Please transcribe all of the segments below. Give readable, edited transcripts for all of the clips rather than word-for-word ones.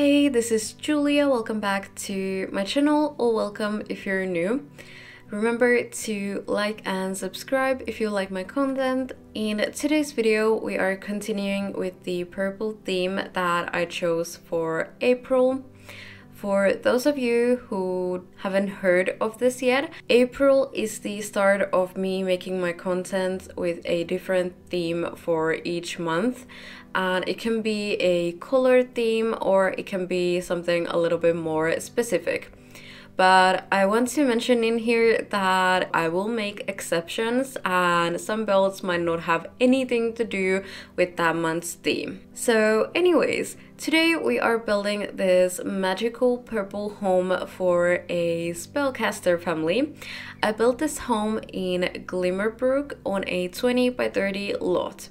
Hey, this is Julia. Welcome back to my channel, or welcome if you're new. Remember to like and subscribe if you like my content. In today's video, we are continuing with the purple theme that I chose for April. For those of you who haven't heard of this yet, April is the start of me making my content with a different theme for each month. And it can be a color theme or it can be something a little bit more specific. But I want to mention in here that I will make exceptions and some builds might not have anything to do with that month's theme. So anyways, today we are building this magical purple home for a Spellcaster family. I built this home in Glimmerbrook on a 20 by 30 lot.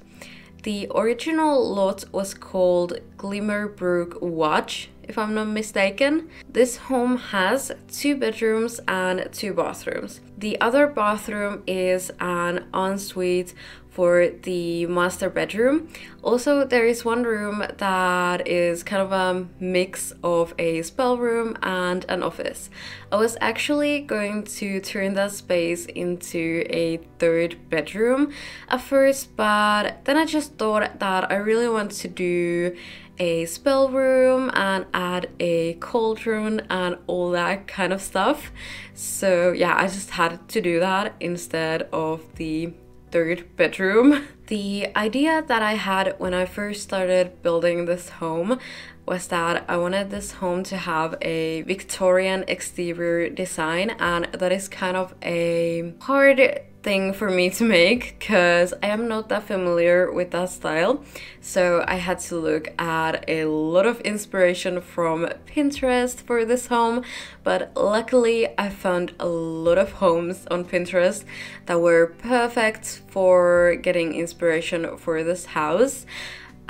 The original lot was called Glimmerbrook Watch, if I'm not mistaken. This home has 2 bedrooms and 2 bathrooms. The other bathroom is an ensuite for the master bedroom. Also, there is one room that is kind of a mix of a spell room and an office. I was actually going to turn that space into a 3rd bedroom at first, but then I just thought that I really want to do a spell room and add a cauldron and all that kind of stuff. So yeah, I just had to do that instead of the 3rd bedroom. The idea that I had when I first started building this home was that I wanted this home to have a Victorian exterior design, and that is kind of a hard thing for me to make because I am not that familiar with that style. So I had to look at a lot of inspiration from Pinterest for this home, but luckily I found a lot of homes on Pinterest that were perfect for getting inspiration for this house.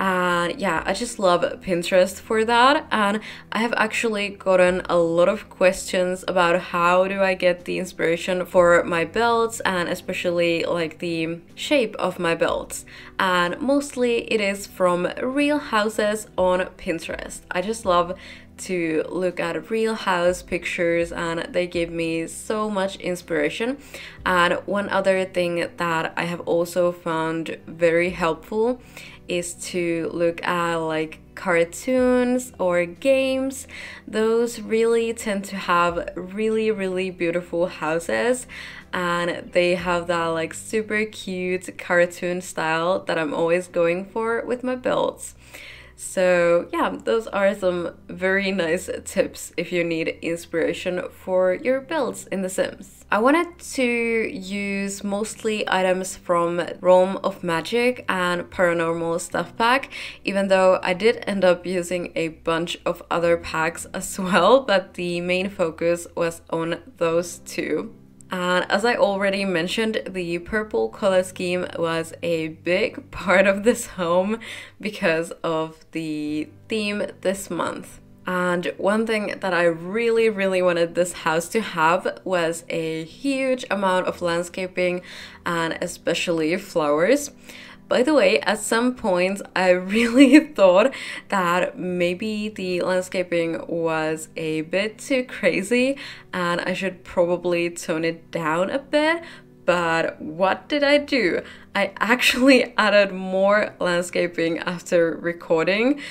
And yeah, I just love Pinterest for that, and I have actually gotten a lot of questions about how do I get the inspiration for my builds, and especially like the shape of my builds. And mostly it is from real houses on Pinterest. I just love to look at real house pictures and they give me so much inspiration. And one other thing that I have also found very helpful is to look at like cartoons or games. Those really tend to have really beautiful houses, and they have that like super cute cartoon style that I'm always going for with my builds. So yeah, those are some very nice tips if you need inspiration for your builds in The Sims. I wanted to use mostly items from Realm of Magic and Paranormal Stuff Pack, even though I did end up using a bunch of other packs as well, but the main focus was on those 2. And as I already mentioned, the purple color scheme was a big part of this home because of the theme this month. And one thing that I really wanted this house to have was a huge amount of landscaping and especially flowers. By the way, at some point I really thought that maybe the landscaping was a bit too crazy and I should probably tone it down a bit. But what did I do? I actually added more landscaping after recording.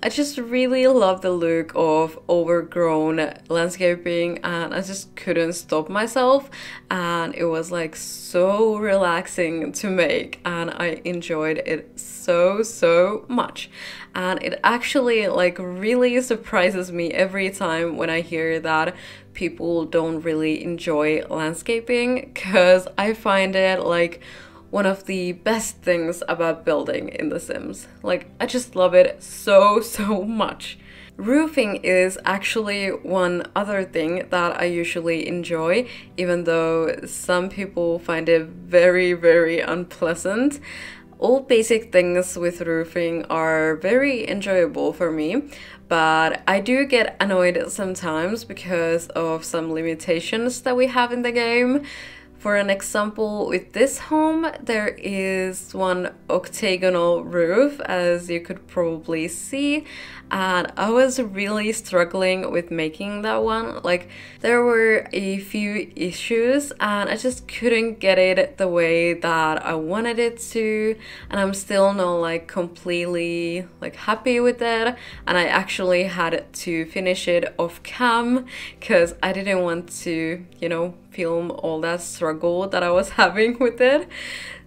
I just really love the look of overgrown landscaping and I just couldn't stop myself, and it was like so relaxing to make and I enjoyed it so much. And it actually like really surprises me every time when I hear that people don't really enjoy landscaping, because I find it like one of the best things about building in The Sims. Like, I just love it so much. Roofing is actually one other thing that I usually enjoy, even though some people find it very unpleasant. All basic things with roofing are very enjoyable for me, but I do get annoyed sometimes because of some limitations that we have in the game. For an example, with this home, there is one octagonal roof, as you could probably see, and I was really struggling with making that one. Like, there were a few issues and I just couldn't get it the way that I wanted it to, and I'm still not like completely like happy with it, and I actually had to finish it off cam because I didn't want to, you know, film all that struggle that I was having with it.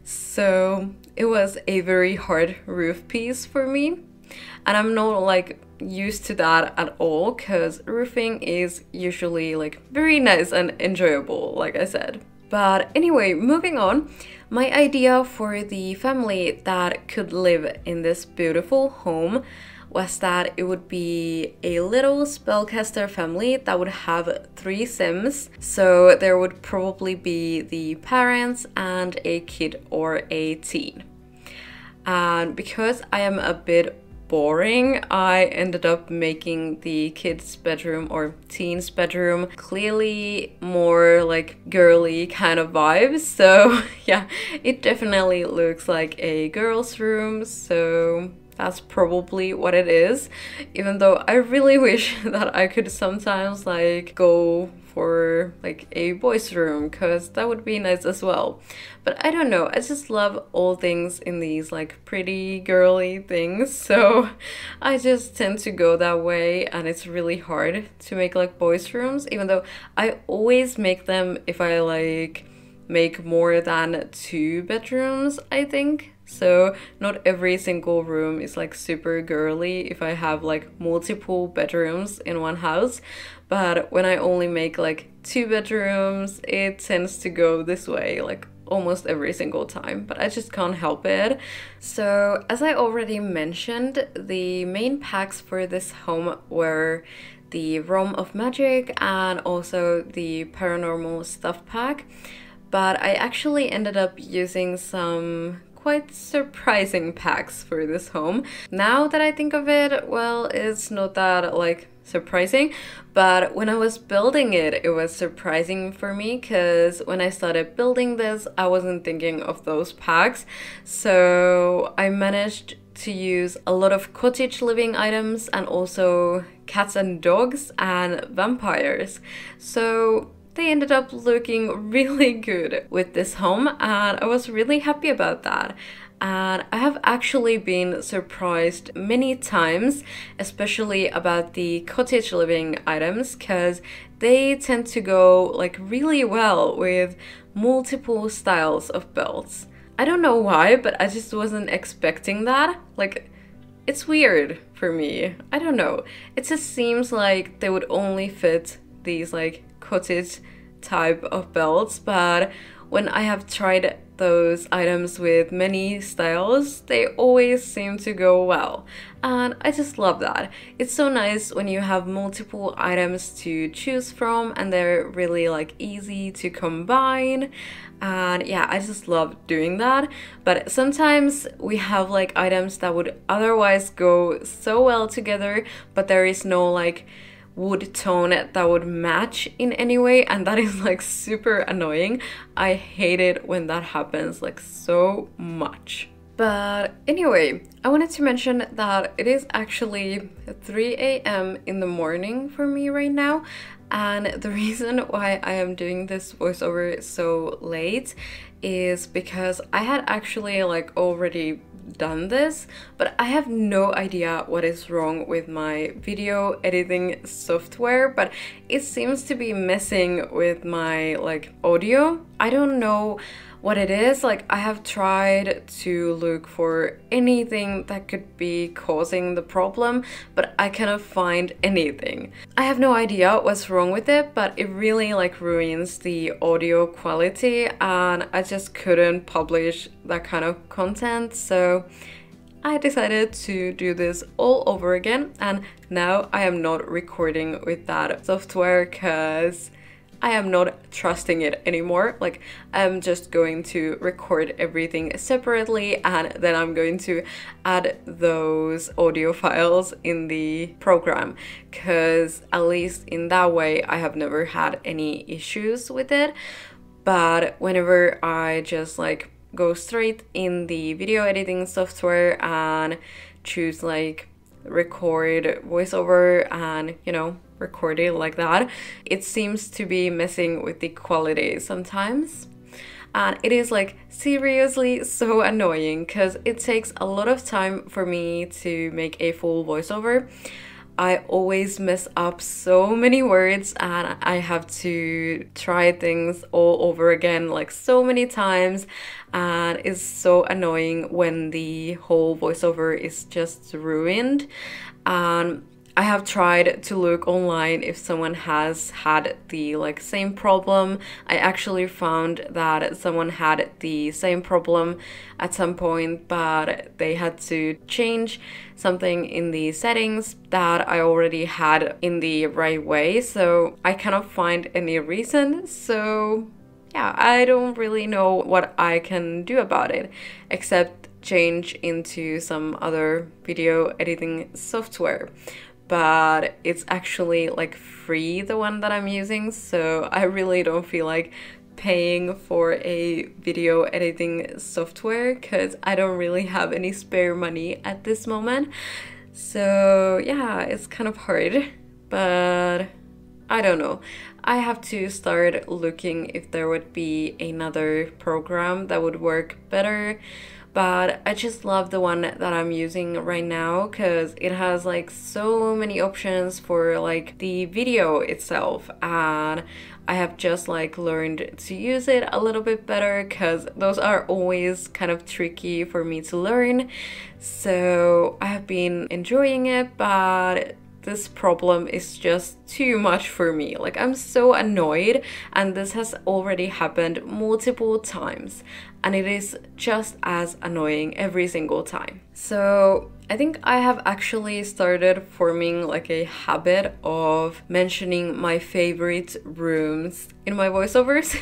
So it was a very hard roof piece for me, and I'm not like used to that at all because roofing is usually like very nice and enjoyable, like I said. But anyway, moving on, my idea for the family that could live in this beautiful home was that it would be a little spellcaster family that would have 3 Sims. So there would probably be the parents and a kid or a teen. And because I am a bit boring, I ended up making the kids' bedroom or teen's bedroom clearly more like girly kind of vibes. So yeah, it definitely looks like a girl's room. So that's probably what it is, even though I really wish that I could sometimes like go for like a boys' room, because that would be nice as well. But I don't know, I just love all things in these like pretty girly things, so I just tend to go that way, and it's really hard to make like boys' rooms, even though I always make them if I like make more than 2 bedrooms, I think. So not every single room is like super girly if I have like multiple bedrooms in one house, but when I only make like 2 bedrooms, it tends to go this way like almost every single time, but I just can't help it. So as I already mentioned, the main packs for this home were the Realm of Magic and also the Paranormal Stuff pack, but I actually ended up using some quite surprising packs for this home. Now that I think of it, well, it's not that like surprising, but when I was building it, it was surprising for me because when I started building this, I wasn't thinking of those packs. So I managed to use a lot of cottage living items and also cats and dogs and vampires. So they ended up looking really good with this home, and I was really happy about that. And I have actually been surprised many times, especially about the cottage living items, because they tend to go like really well with multiple styles of belts. I don't know why, but I just wasn't expecting that. Like, it's weird for me. I don't know. It just seems like they would only fit these like cottage type of belts, but when I have tried those items with many styles, they always seem to go well, and I just love that. It's so nice when you have multiple items to choose from and they're really like easy to combine, and yeah, I just love doing that. But sometimes we have like items that would otherwise go so well together, but there is no like wood tone that would match in any way, and that is like super annoying. I hate it when that happens like so much. But anyway, I wanted to mention that it is actually 3 a.m. in the morning for me right now, and the reason why I am doing this voiceover so late is because I had actually like already done this, but I have no idea what is wrong with my video editing software, but it seems to be messing with my like audio. I don't know what it is. Like, I have tried to look for anything that could be causing the problem, but I cannot find anything. I have no idea what's wrong with it, but it really like ruins the audio quality, and I just couldn't publish that kind of content. So I decided to do this all over again, and now I am not recording with that software because I am not trusting it anymore. Like, I'm just going to record everything separately, and then I'm going to add those audio files in the program, because at least in that way I have never had any issues with it. but whenever I just like go straight in the video editing software and choose like record voiceover and, you know, record it like that, it seems to be messing with the quality sometimes. And it is like seriously so annoying because it takes a lot of time for me to make a full voiceover. I always mess up so many words and I have to try things all over again like so many times, and it's so annoying when the whole voiceover is just ruined. And I have tried to look online if someone has had the like same problem. I actually found that someone had the same problem at some point, but they had to change something in the settings that I already had in the right way. So I cannot find any reason. So yeah, I don't really know what I can do about it except change into some other video editing software. But it's actually like free, the one that I'm using, so I really don't feel like paying for a video editing software because I don't really have any spare money at this moment. So yeah, it's kind of hard, but I don't know. I have to start looking if there would be another program that would work better. But I just love the one that I'm using right now because it has like so many options for like the video itself, and I have just like learned to use it a little bit better because those are always kind of tricky for me to learn. So I have been enjoying it, but this problem is just too much for me. Like, I'm so annoyed, and this has already happened multiple times, and it is just as annoying every single time. So I think I have actually started forming like a habit of mentioning my favorite rooms in my voiceovers.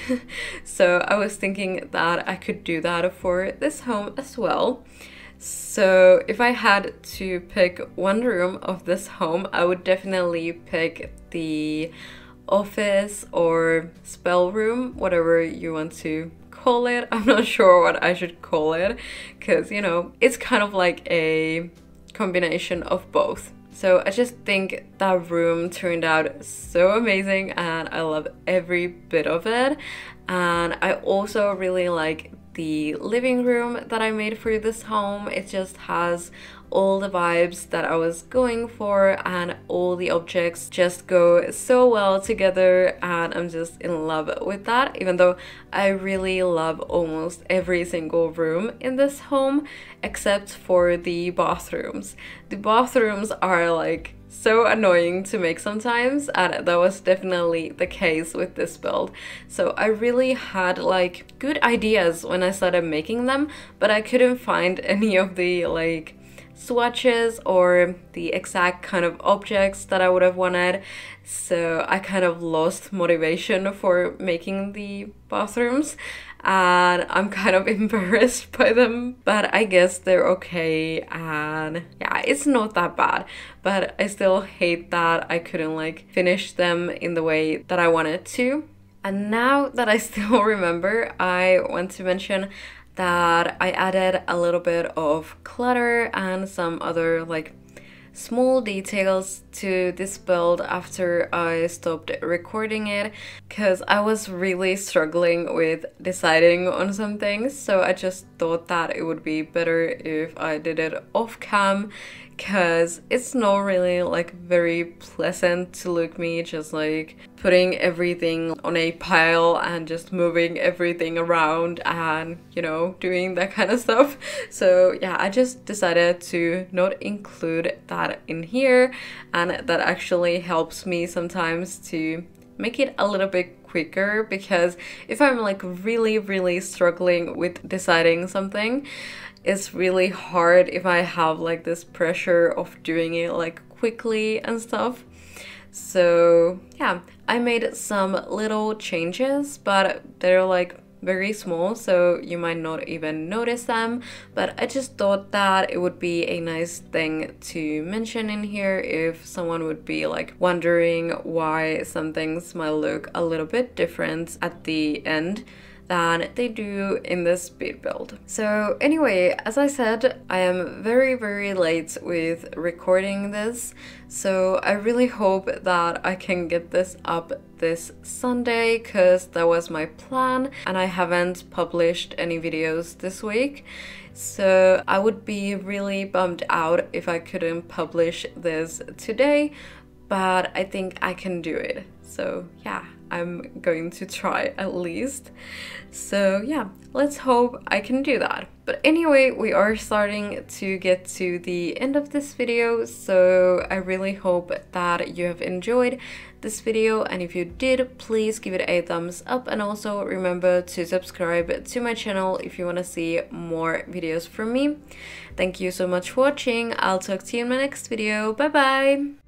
So I was thinking that I could do that for this home as well. So if I had to pick one room of this home, I would definitely pick the office or spell room, whatever you want to call it. I'm not sure what I should call it because, you know, it's kind of like a combination of both. So I just think that room turned out so amazing and I love every bit of it. And I also really like the living room that I made for this home. It just has all the vibes that I was going for, and all the objects just go so well together, and I'm just in love with that, even though I really love almost every single room in this home except for the bathrooms. The bathrooms are like so annoying to make sometimes, and that was definitely the case with this build. So I really had like good ideas when I started making them, but I couldn't find any of the like swatches or the exact kind of objects that I would have wanted. So I kind of lost motivation for making the bathrooms, and I'm kind of embarrassed by them, but I guess they're okay, and yeah, it's not that bad. But I still hate that I couldn't like finish them in the way that I wanted to. And now that I still remember, I want to mention that I added a little bit of clutter and some other like small details to this build after I stopped recording it, because I was really struggling with deciding on some things. So I just thought that it would be better if I did it off cam, because it's not really like very pleasant to look me just like putting everything on a pile and just moving everything around and, you know, doing that kind of stuff. So yeah, I just decided to not include that in here, and that actually helps me sometimes to make it a little bit quicker, because if I'm like really struggling with deciding something, it's really hard if I have like this pressure of doing it like quickly and stuff. So yeah, I made some little changes, but they're like very small, so you might not even notice them, but I just thought that it would be a nice thing to mention in here if someone would be like wondering why some things might look a little bit different at the end than they do in the speed build. So anyway, as I said, I am very late with recording this, so I really hope that I can get this up this Sunday, because that was my plan and I haven't published any videos this week. So I would be really bummed out if I couldn't publish this today, but I think I can do it. So yeah, I'm going to try at least. So yeah, let's hope I can do that. But anyway, we are starting to get to the end of this video, so I really hope that you have enjoyed this video, and if you did, please give it a thumbs up, and also remember to subscribe to my channel if you want to see more videos from me. Thank you so much for watching. I'll talk to you in my next video. Bye bye!